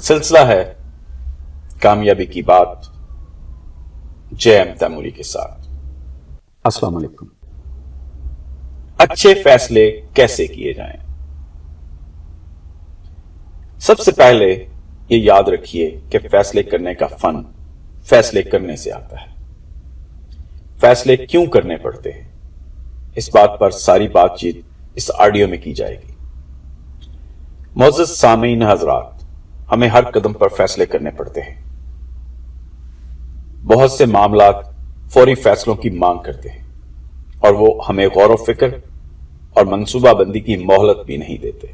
सिलसिला है कामयाबी की बात जय तैमूरी के साथ। अस्सलाम वालेकुम। अच्छे फैसले कैसे किए जाएं? सबसे पहले ये याद रखिए कि फैसले करने का फन फैसले करने से आता है। फैसले क्यों करने पड़ते हैं, इस बात पर सारी बातचीत इस ऑडियो में की जाएगी। मोअज़्ज़ज़ सामीन हजरात, हमें हर कदम पर फैसले करने पड़ते हैं। बहुत से मामलात फौरी फैसलों की मांग करते हैं और वो हमें गौर व फिक्र और मंसूबा बंदी की मोहलत भी नहीं देते।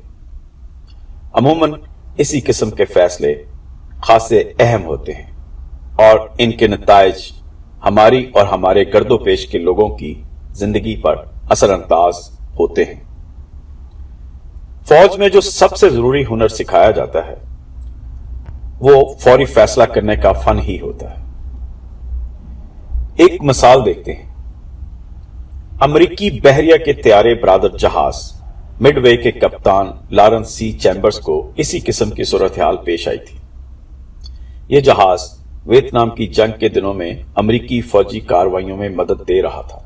अमूमन इसी किस्म के फैसले खासे अहम होते हैं और इनके नताइज हमारी और हमारे गर्दोपेश के लोगों की जिंदगी पर असरअंदाज होते हैं। फौज में जो सबसे जरूरी हुनर सिखाया जाता है वो फौरी फैसला करने का फन ही होता है। एक मिसाल देखते हैं। अमेरिकी बहरिया के तैयारे बरादर जहाज मिडवे के कप्तान लॉरेंस सी चैम्बर्स को इसी किस्म की सूरत हाल पेश आई थी। यह जहाज वियतनाम की जंग के दिनों में अमेरिकी फौजी कार्रवाइयों में मदद दे रहा था।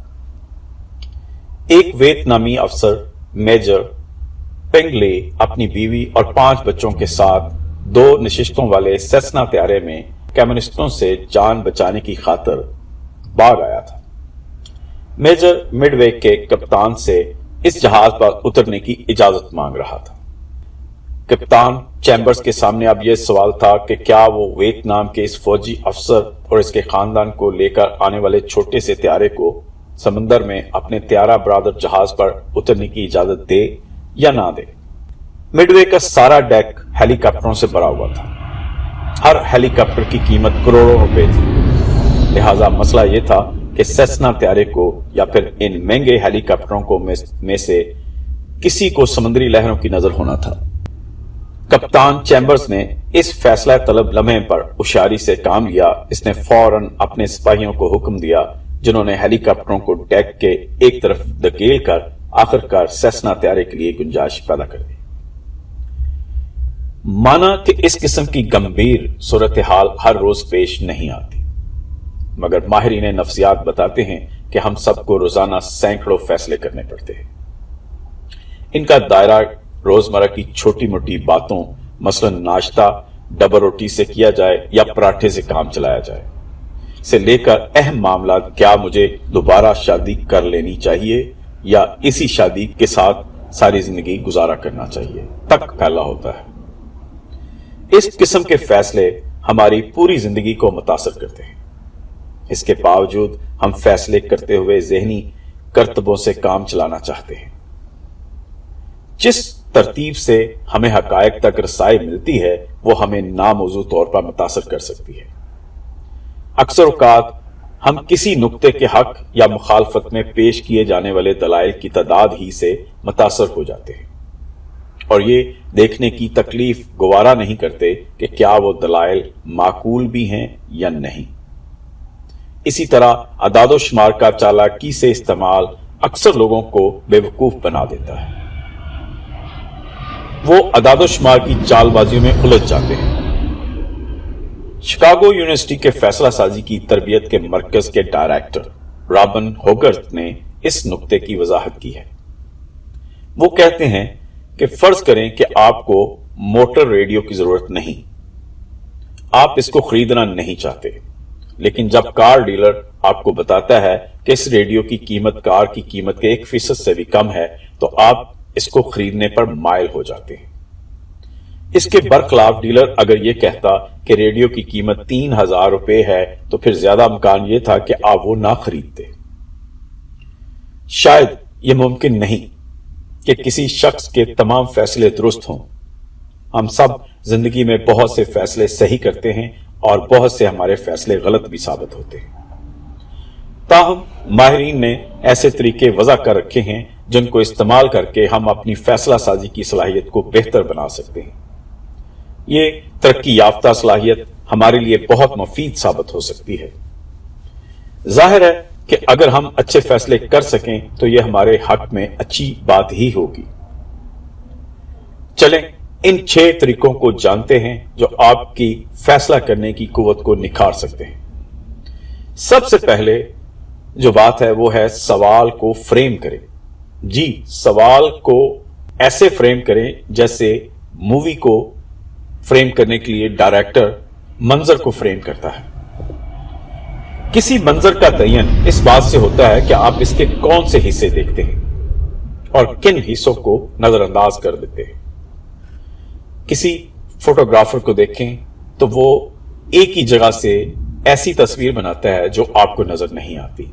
एक वियतनामी अफसर मेजर पेंगले अपनी बीवी और 5 बच्चों के साथ 2 नशिस्तों वाले सेस्ना तैयारे में कम्युनिस्टों से जान बचाने की खातिर भाग आया था। मेजर मिडवे के कप्तान से इस जहाज पर उतरने की इजाजत मांग रहा था। कप्तान चैम्बर्स के सामने अब यह सवाल था कि क्या वो वियतनाम के इस फौजी अफसर और इसके खानदान को लेकर आने वाले छोटे से तैयारे को समंदर में अपने तैयारा बरादर जहाज पर उतरने की इजाजत दे या ना दे। मिडवे का सारा डेक हेलीकॉप्टरों से भरा हुआ था। हर हेलीकॉप्टर की कीमत करोड़ों रुपए थी। लिहाजा मसला यह था कि सेस्ना तैयारे को या फिर इन महंगे हेलीकॉप्टरों को में से किसी को समुद्री लहरों की नजर होना था। कप्तान चैम्बर्स ने इस फैसला तलब लम्हे पर होशियारी से काम लिया। इसने फौरन अपने सिपाहियों को हुक्म दिया जिन्होंने हेलीकॉप्टरों को डेक के एक तरफ धकेल कर आखिरकार सेस्ना तैयारे के लिए गुंजाइश पैदा कर दी। माना कि इस किस्म की गंभीर सूरत हाल हर रोज पेश नहीं आती, मगर माहिरीन नफ्सियात बताते हैं कि हम सबको रोजाना सैकड़ों फैसले करने पड़ते हैं। इनका दायरा रोजमर्रा की छोटी मोटी बातों, मसलन नाश्ता डबल रोटी से किया जाए या पराठे से काम चलाया जाए, से लेकर अहम मामला क्या मुझे दोबारा शादी कर लेनी चाहिए या इसी शादी के साथ सारी जिंदगी गुजारा करना चाहिए तक फैला होता है। इस किस्म के फैसले हमारी पूरी जिंदगी को मुतासर करते हैं। इसके बावजूद हम फैसले करते हुए ज़हनी करतबों से काम चलाना चाहते हैं। जिस तरतीब से हमें हकायक तक रसाई मिलती है वो हमें नामौजू तौर पर मुतासर कर सकती है। अक्सर औकात हम किसी नुक्ते के हक या मुखालफत में पेश किए जाने वाले दलाइल की तादाद ही से मुतासर हो जाते हैं और ये देखने की तकलीफ गवारा नहीं करते कि क्या वो दलाइल माकूल भी हैं या नहीं। इसी तरह अदादो शुमार का चालाकी से इस्तेमाल अक्सर लोगों को बेवकूफ बना देता है। वो अदादो शुमार की चालबाजियों में उलझ जाते हैं। शिकागो यूनिवर्सिटी के फैसला साजी की तरबियत के मरकज के डायरेक्टर रॉबन होगर्थ ने इस नुक्ते की वजाहत की है। वो कहते हैं कि फर्ज करें कि आपको मोटर रेडियो की जरूरत नहीं, आप इसको खरीदना नहीं चाहते, लेकिन जब कार डीलर आपको बताता है कि इस रेडियो की कीमत कार की कीमत के 1% से भी कम है तो आप इसको खरीदने पर माइल हो जाते हैं। इसके बरखिलाफ डीलर अगर यह कहता कि रेडियो की कीमत 3000 रुपए है तो फिर ज्यादा इम्कान यह था कि आप वो ना खरीदते। शायद यह मुमकिन नहीं कि किसी शख्स के तमाम फैसले दुरुस्त हों। हम सब जिंदगी में बहुत से फैसले सही करते हैं और बहुत से हमारे फैसले गलत भी साबित होते हैं। ताहम माहिरीन ने ऐसे तरीके वजह कर रखे हैं जिनको इस्तेमाल करके हम अपनी फैसला साजी की सलाहियत को बेहतर बना सकते हैं। ये तरक्की याफ्ता सलाहियत हमारे लिए बहुत मुफीद साबित हो सकती है। जाहिर है कि अगर हम अच्छे फैसले कर सकें तो यह हमारे हक में अच्छी बात ही होगी। चलें इन 6 तरीकों को जानते हैं जो आपकी फैसला करने की कुव्वत को निखार सकते हैं। सबसे पहले जो बात है वो है सवाल को फ्रेम करें। जी, सवाल को ऐसे फ्रेम करें जैसे मूवी को फ्रेम करने के लिए डायरेक्टर मंजर को फ्रेम करता है। किसी मंजर का तयन इस बात से होता है कि आप इसके कौन से हिस्से देखते हैं और किन हिस्सों को नजरअंदाज कर देते हैं। किसी फोटोग्राफर को देखें तो वो एक ही जगह से ऐसी तस्वीर बनाता है जो आपको नजर नहीं आती।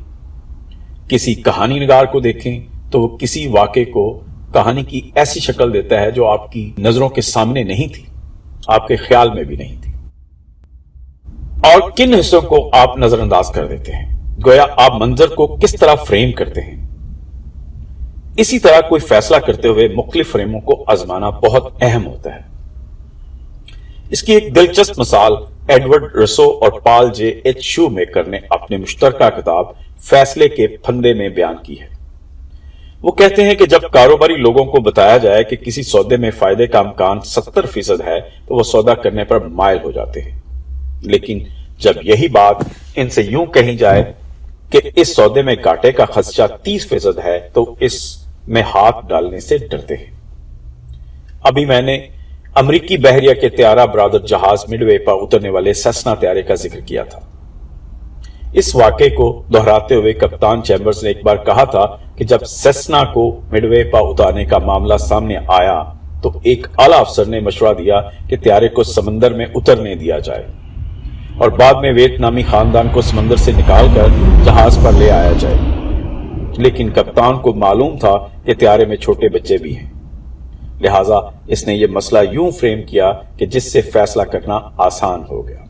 किसी कहानी निगार को देखें तो वो किसी वाक़े को कहानी की ऐसी शक्ल देता है जो आपकी नजरों के सामने नहीं थी, आपके ख्याल में भी नहीं थी। और किन हिस्सों को आप नजरअंदाज कर देते हैं, गोया आप मंजर को किस तरह फ्रेम करते हैं। इसी तरह कोई फैसला करते हुए मुख्तलिफ फ्रेमों को आजमाना बहुत अहम होता है। इसकी एक दिलचस्प मिसाल एडवर्ड रसो और पॉल जे एच शूमेकर ने अपने मुश्तरका किताब फैसले के फंदे में बयान की है। वो कहते हैं कि जब कारोबारी लोगों को बताया जाए कि किसी सौदे में फायदे का इम्कान 70% है तो वो सौदा करने पर मायल हो जाते हैं, लेकिन जब यही बात इनसे यूं कही जाए कि इस सौदे में घाटे का खदशा 30% है तो इसमें हाथ डालने से डरते हैं। अभी मैंने अमरीकी बहरिया के त्यारा बरादर जहाज मिडवे पर उतरने वाले सेस्ना त्यारे का जिक्र किया था। इस वाक़े को दोहराते हुए कप्तान चैम्बर्स ने एक बार कहा था कि जब सेस्ना को मिडवे पर उतारने का मामला सामने आया तो एक आला अफसर ने मशवरा दिया कि त्यारे को समंदर में उतरने दिया जाए और बाद में वियतनामी खानदान को समंदर से निकालकर जहाज पर ले आया जाए। लेकिन कप्तान को मालूम था कि त्यारे में छोटे बच्चे भी हैं, लिहाजा इसने यह मसला यूं फ्रेम किया कि जिससे फैसला करना आसान हो गया।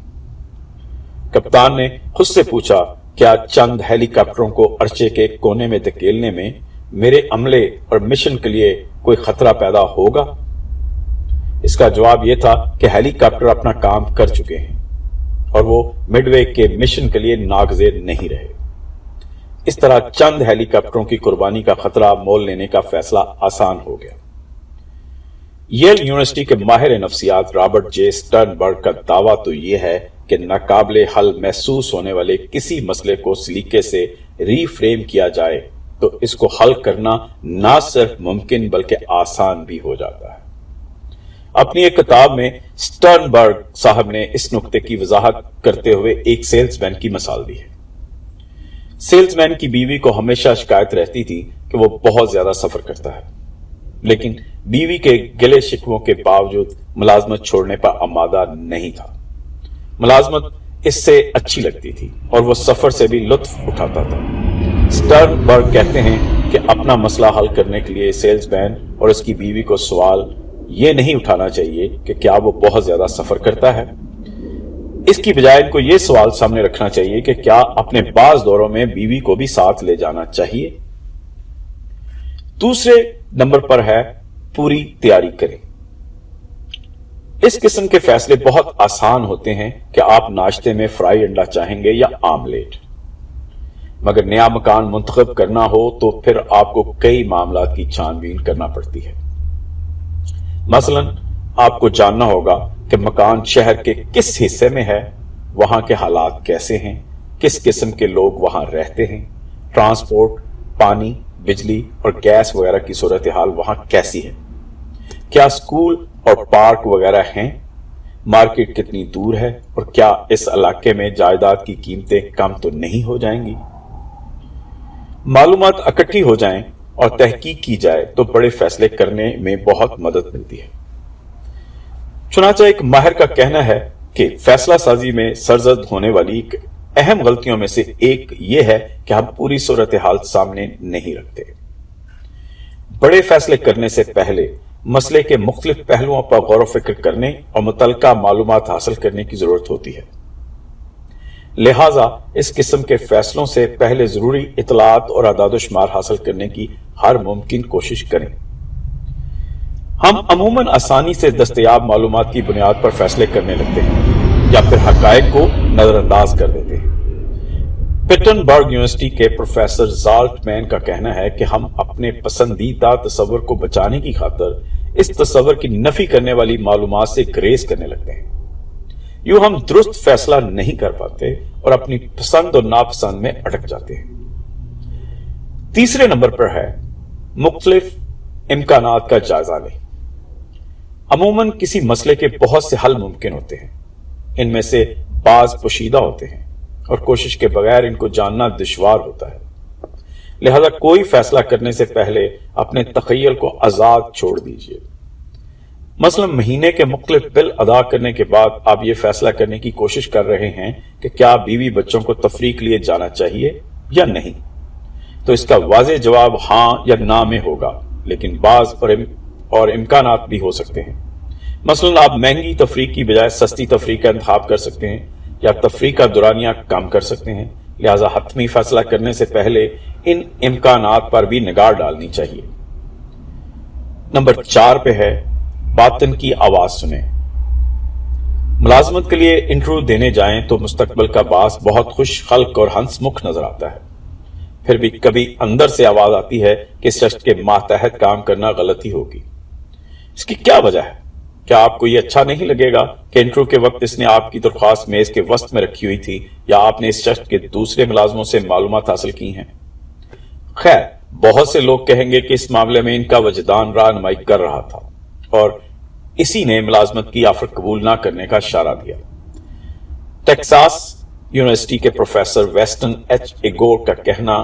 कप्तान ने खुद से पूछा, क्या चंद हेलीकॉप्टरों को अर्चे के कोने में धकेलने में मेरे अमले और मिशन के लिए कोई खतरा पैदा होगा? इसका जवाब यह था कि हेलीकॉप्टर अपना काम कर चुके हैं और वो मिडवे के मिशन के लिए नागज़ेर नहीं रहे। इस तरह चंद हेलीकॉप्टरों की कुर्बानी का खतरा मोल लेने का फैसला आसान हो गया। येल यूनिवर्सिटी के माहिर नफ्सियात रॉबर्ट जे स्टर्नबर्ग का दावा तो यह है कि नाकाबिले हल महसूस होने वाले किसी मसले को सलीके से रीफ्रेम किया जाए तो इसको हल करना न सिर्फ मुमकिन बल्कि आसान भी हो जाता है। अपनी एक किताब में स्टर्नबर्ग साहब ने इस नुक्ते की वजाहत करते हुए एक सेल्समैन की मिसाल दी है। सेल्समैन की बीवी को हमेशा शिकायत रहती थी कि वो बहुत ज्यादा सफर करता है, लेकिन बीवी के गिले शिकवों के बावजूद मुलाजमत छोड़ने पर आमादा नहीं था। मुलाजमत इससे अच्छी लगती थी और वो सफर से भी लुत्फ उठाता था। स्टर्नबर्ग कहते हैं कि अपना मसला हल करने के लिए सेल्समैन और उसकी बीवी को सवाल ये नहीं उठाना चाहिए कि क्या वो बहुत ज्यादा सफर करता है। इसकी बजाय इनको ये सवाल सामने रखना चाहिए कि क्या अपने बाज दौरों में बीवी को भी साथ ले जाना चाहिए। दूसरे नंबर पर है पूरी तैयारी करें। इस किस्म के फैसले बहुत आसान होते हैं कि आप नाश्ते में फ्राई अंडा चाहेंगे या आमलेट, मगर नया मकान मुंतखब करना हो तो फिर आपको कई मामलात की छानबीन करना पड़ती है। मसलन आपको जानना होगा कि मकान शहर के किस हिस्से में है, वहां के हालात कैसे हैं, किस किस्म के लोग वहां रहते हैं, ट्रांसपोर्ट, पानी, बिजली और गैस वगैरह की सूरत हाल वहां कैसी है, क्या स्कूल और पार्क वगैरह हैं, मार्केट कितनी दूर है और क्या इस इलाके में जायदाद की कीमतें कम तो नहीं हो जाएंगी। मालूमात इकट्ठी हो जाएं और तहकीक की जाए तो बड़े फैसले करने में बहुत मदद मिलती है। चुनांचे एक माहिर का कहना है कि फैसला साजी में सरजद होने वाली एक अहम गलतियों में से एक यह है कि हम पूरी सूरत हाल सामने नहीं रखते। बड़े फैसले करने से पहले मसले के मुख्तलिफ पहलुओं पर गौर फिक्र करने और मुतल्लिका मालूमात हासिल करने की जरूरत होती है। लिहाजा इस किस्म के फैसलों से पहले जरूरी इतलात और आदाद-ओ-शुमार हासिल करने की हर मुमकिन कोशिश करें। हम अमूमन आसानी से दस्तयाब मालूमात की बुनियाद पर फैसले करने लगते हैं या फिर हकायक को नजरअंदाज कर देते हैं। पिटनबर्ग यूनिवर्सिटी के प्रोफेसर ज़ाल्टमैन का कहना है कि हम अपने पसंदीदा तस्वर को बचाने की खातर इस तस्वर की नफी करने वाली मालूमात से ग्रेज करने लगते हैं। यूं हम दुरुस्त फैसला नहीं कर पाते और अपनी पसंद और नापसंद में अटक जाते हैं। तीसरे नंबर पर है मुख्तलिफ इम्कानात का जायजा लें। अमूमन किसी मसले के बहुत से हल मुमकिन होते हैं, इनमें से बाज पोशीदा होते हैं और कोशिश के बगैर इनको जानना दुश्वार होता है। लिहाजा कोई फैसला करने से पहले अपने तखय्युल को आजाद छोड़ दीजिए। मसलन महीने के मुख्तलिफ बिल अदा करने के बाद आप ये फैसला करने की कोशिश कर रहे हैं कि क्या बीवी बच्चों को तफरीह के लिए जाना चाहिए या नहीं, तो इसका वाज़ेह जवाब हां या ना में होगा, लेकिन बाज और इम्कानात भी हो सकते हैं। मसलन आप महंगी तफरीह की बजाय सस्ती तफरीह का इंतखाब कर सकते हैं या तफरीह का दुरानिया कम कर सकते हैं। लिहाजा हतमी फैसला करने से पहले इन इम्कानात पर भी निगाह डालनी चाहिए। नंबर 4 पे है बातिन की आवाज सुने। मुलाजमत के लिए इंटरव्यू देने जाएं तो मुस्तकबिल का बास बहुत खुश खल्क और हंसमुख नजर आता है, फिर भी कभी अंदर से आवाज आती है कि इस शख्स के मातहत काम करना गलती होगी। इसकी क्या वजह है? क्या आपको यह अच्छा नहीं लगेगा कि इंटरव्यू के वक्त इसने आपकी दरख्वास्त मेज के वस्त में रखी हुई थी, या आपने इस शख्स के दूसरे मुलाजमों से मालूमात हासिल की हैं? खैर, बहुत से लोग कहेंगे कि इस मामले में इनका वजदान रहनुमाई कर रहा था और इसी ने मुलाजमत की ऑफर कबूल ना करने का इशारा दिया। टेक्सास यूनिवर्सिटी के प्रोफेसर वेस्टन एच एगोर का कहना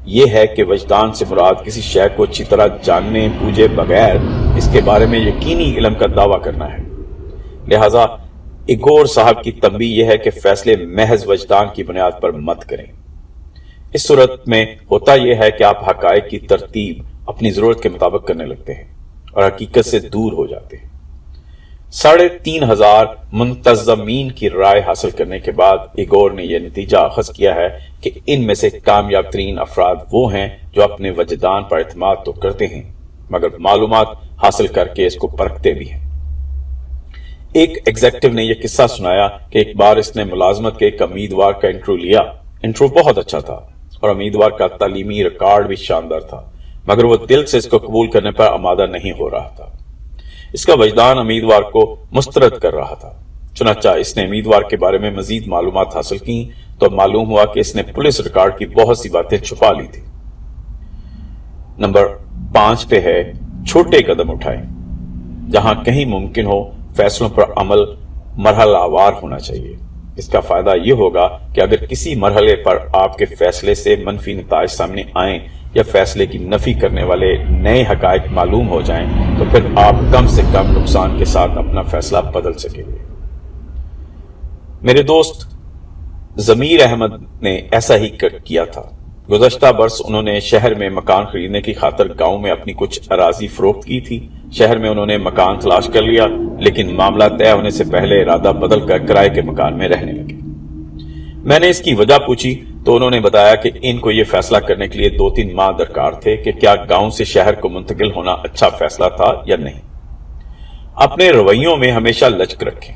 यह है कि वजदान से मुराद किसी शय को अच्छी तरह जानने बूझे बगैर इसके बारे में यकीनी इल्म का दावा करना है। लिहाजा एगोर साहब की तंबीह यह है कि फैसले महज वजदान की बुनियाद पर मत करें। इस सूरत में होता यह है कि आप हकायक की तरतीब अपनी जरूरत के मुताबिक करने लगते हैं और हकीकत से दूर हो जाते हैं। 3,500 मुंतज़मीन की राय हासिल करने के बाद एगोर ने यह नतीजा अखज़ किया है कि इनमें से कामयाब तरीन अफराद वो हैं जो अपने वजदान पर एतमाद तो करते हैं मगर मालूमात हासिल करके इसको परखते भी हैं। एक एग्जेक्टिव ने यह किस्सा सुनाया कि एक बार इसने मुलाजमत के एक उम्मीदवार का इंटरव्यू लिया। इंटरव्यू बहुत अच्छा था और उम्मीदवार का तालीमी रिकॉर्ड भी शानदार था, मगर वो दिल से इसको कबूल करने पर आमादा नहीं हो रहा था। इसका वजदान उम्मीदवार को मुस्तरद कर रहा था। चुनाचा इसने उम्मीदवार के बारे में मजीद मालूमात हासिल की तो मालूम हुआ कि इसने पुलिस रिकॉर्ड की बहुत सी बातें छुपा ली थी। नंबर 5 पे है छोटे कदम उठाएं। जहां कहीं मुमकिन हो फैसलों पर अमल मरहलावार होना चाहिए। इसका फायदा यह होगा कि अगर किसी मरहले पर आपके फैसले से मनफी नताइज सामने आए या फैसले की नफी करने वाले नए हकायक मालूम हो जाएं, तो फिर आप कम से कम नुकसान के साथ अपना फैसला बदल सकेंगे। मेरे दोस्त जमीर अहमद ने ऐसा ही किया था। गुज़श्ता बरस उन्होंने शहर में मकान खरीदने की खातिर गांव में अपनी कुछ अराजी फरोख्त की थी। शहर में उन्होंने मकान तलाश कर लिया, लेकिन मामला तय होने से पहले इरादा बदल कर किराए के मकान में रहने लगे। मैंने इसकी वजह पूछी तो उन्होंने बताया कि इनको यह फैसला करने के लिए 2-3 माह दरकार थे कि क्या गांव से शहर को मुंतकिल होना अच्छा फैसला था या नहीं। अपने रवैयों में हमेशा लचक रखें।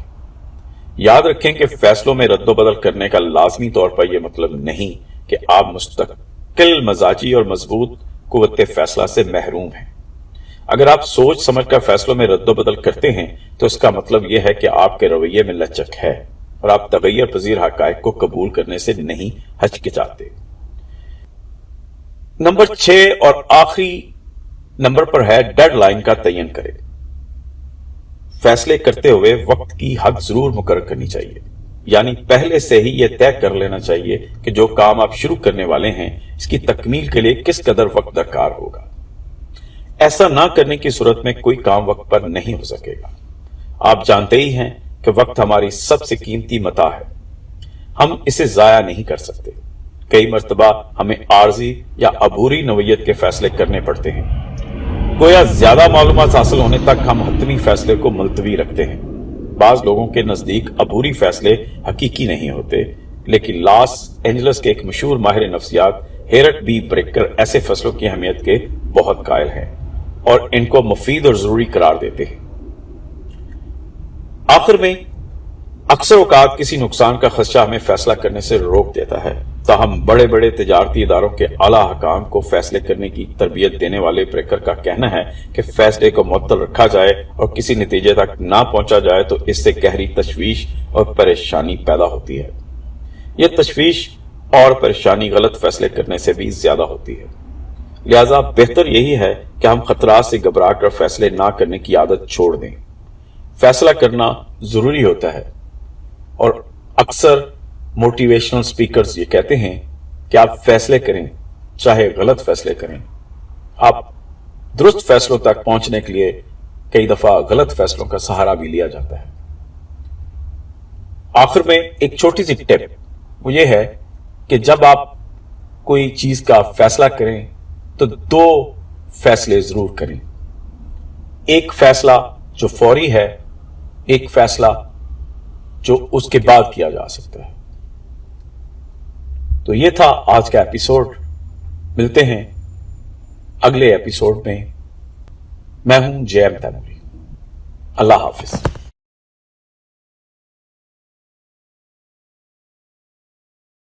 याद रखें कि फैसलों में रद्दोबदल करने का लाजमी तौर पर यह मतलब नहीं कि आप मुस्तकिल मजाजी और मजबूत कुव्वत फैसला से महरूम हैं। अगर आप सोच समझकर फैसलों में रद्दोबदल करते हैं तो इसका मतलब यह है कि आपके रवैये में लचक है और आप तगय्युर पजीर हकायक को कबूल करने से नहीं हिचकिचाते। नंबर 6 और आखिरी नंबर पर है डेडलाइन का तयन करें। फैसले करते हुए वक्त की हद जरूर मुकर्रर करनी चाहिए, यानी पहले से ही यह तय कर लेना चाहिए कि जो काम आप शुरू करने वाले हैं इसकी तकमील के लिए किस कदर वक्त दरकार होगा। ऐसा ना करने की सूरत में कोई काम वक्त पर नहीं हो सकेगा। आप जानते ही हैं कि वक्त हमारी सबसे कीमती मता है, हम इसे जाया नहीं कर सकते। कई मर्तबा हमें आर्जी या अबूरी नौयत के फैसले करने पड़ते हैं। गोया ज्यादा मालूमात हासिल होने तक हम हतमी फैसले को मुलतवी रखते हैं। बाज लोगों के नजदीक अबूरी फैसले हकीकी नहीं होते, लेकिन लॉस एंजल्स के एक मशहूर माहिर नफ्सियात हेरट बी ब्रेकर ऐसे फैसलों की अहमियत के बहुत कायल हैं और इनको मुफीद और जरूरी करार देते हैं। आखिर में अक्सर औकात किसी नुकसान का खदशा हमें फैसला करने से रोक देता है ताहम बड़े बड़े तिजारती इदारों के आला हकाम को फैसले करने की तरबियत देने वाले ब्रेकर का कहना है कि फैसले को मुअत्तल रखा जाए और किसी नतीजे तक ना पहुंचा जाए तो इससे गहरी तशवीश और परेशानी पैदा होती है। यह तशवीश और परेशानी गलत फैसले करने से भी ज्यादा होती है। लिहाजा बेहतर यही है कि हम खतरात से घबरा कर फैसले ना करने की आदत छोड़ दें। फैसला करना जरूरी होता है और अक्सर मोटिवेशनल स्पीकर्स ये कहते हैं कि आप फैसले करें, चाहे गलत फैसले करें। आप दुरुस्त फैसलों तक पहुंचने के लिए कई दफा गलत फैसलों का सहारा भी लिया जाता है। आखिर में एक छोटी सी टिप वो ये है कि जब आप कोई चीज का फैसला करें तो 2 फैसले जरूर करें। एक फैसला जो फौरी है, एक फैसला जो उसके बाद किया जा सकता है। तो ये था आज का एपिसोड। मिलते हैं अगले एपिसोड में। मैं हूं JM तैमूरी। अल्लाह हाफिज।